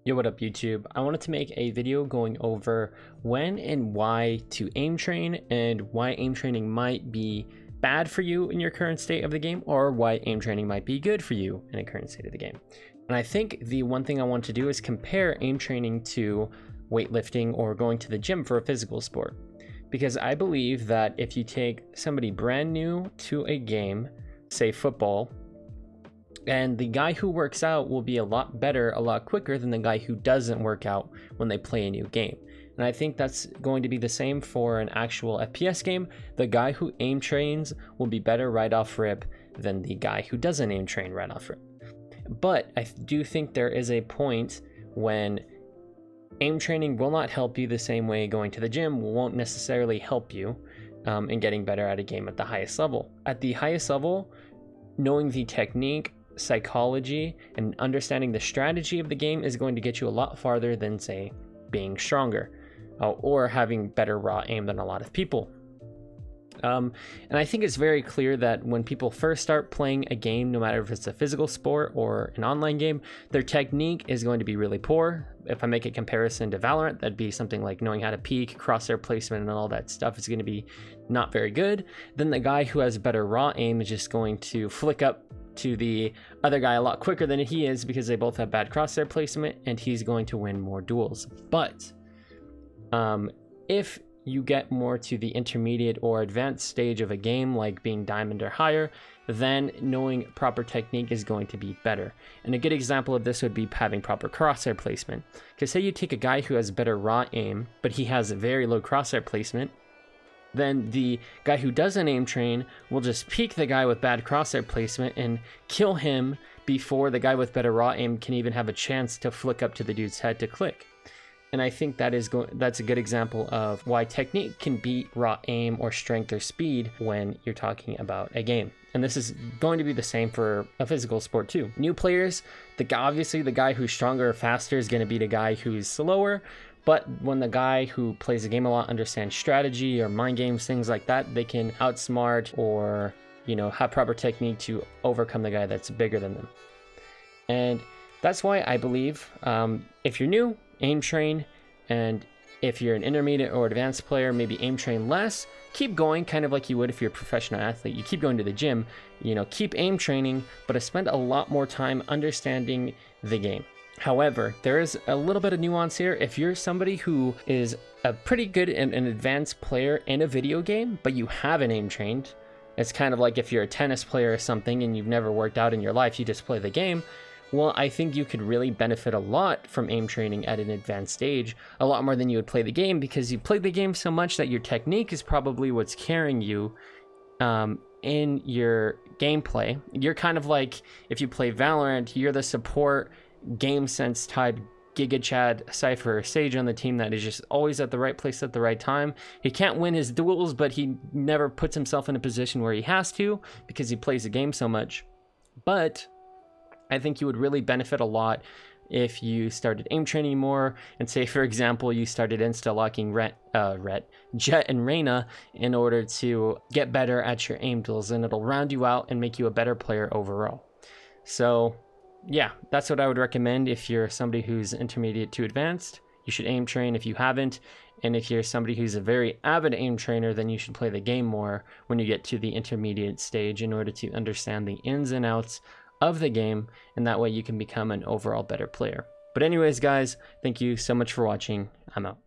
Yo, what up YouTube? I wanted to make a video going over when and why to aim train and why aim training might be bad for you in your current state of the game, or why aim training might be good for you in a current state of the game. And I think the one thing I want to do is compare aim training to weightlifting or going to the gym for a physical sport. Because I believe that if you take somebody brand new to a game, say football, and the guy who works out will be a lot better, a lot quicker than the guy who doesn't work out when they play a new game. And I think that's going to be the same for an actual FPS game. The guy who aim trains will be better right off rip than the guy who doesn't aim train right off rip. But I do think there is a point when aim training will not help you the same way going to the gym won't necessarily help you in getting better at a game at the highest level. At the highest level, knowing the technique, psychology, and understanding the strategy of the game is going to get you a lot farther than, say, being stronger or having better raw aim than a lot of people. And I think it's very clear that when people first start playing a game, no matter if it's a physical sport or an online game, their technique is going to be really poor. If I make a comparison to Valorant, that'd be something like knowing how to peek, crosshair placement, and all that stuff is going to be not very good. Then the guy who has better raw aim is just going to flick up to the other guy a lot quicker than he is because they both have bad crosshair placement, and he's going to win more duels. But if you get more to the intermediate or advanced stage of a game, like being diamond or higher, then knowing proper technique is going to be better. And a good example of this would be having proper crosshair placement. Because say you take a guy who has better raw aim, but he has a very low crosshair placement, then the guy who doesn't aim train will just peek the guy with bad crosshair placement and kill him before the guy with better raw aim can even have a chance to flick up to the dude's head to click. And I think that's a good example of why technique can beat raw aim or strength or speed when you're talking about a game. And this is going to be the same for a physical sport too. New players, obviously the guy who's stronger or faster is going to beat a guy who's slower. But when the guy who plays the game a lot understands strategy or mind games, things like that, they can outsmart or, have proper technique to overcome the guy that's bigger than them. And that's why I believe if you're new, aim train, and if you're an intermediate or advanced player, maybe aim train less. Keep going, kind of like you would if you're a professional athlete. You keep going to the gym, keep aim training, but I spend a lot more time understanding the game. However, there is a little bit of nuance here. If you're somebody who is a pretty good and an advanced player in a video game, but you haven't aim trained, it's kind of like if you're a tennis player or something and you've never worked out in your life, you just play the game. Well, I think you could really benefit a lot from aim training at an advanced stage, a lot more than you would play the game, because you played the game so much that your technique is probably what's carrying you in your gameplay. You're kind of like, if you play Valorant, you're the support game sense type Giga Chad, Cypher, or Sage on the team that is just always at the right place at the right time. He can't win his duels, but he never puts himself in a position where he has to because he plays the game so much. But I think you would really benefit a lot if you started aim training more, and say, for example, you started insta-locking Jet and Reyna in order to get better at your aim duels, and it'll round you out and make you a better player overall. So yeah, that's what I would recommend. If you're somebody who's intermediate to advanced, you should aim train if you haven't. And if you're somebody who's a very avid aim trainer, then you should play the game more when you get to the intermediate stage in order to understand the ins and outs of the game, and that way you can become an overall better player. But anyways, guys, thank you so much for watching. I'm out.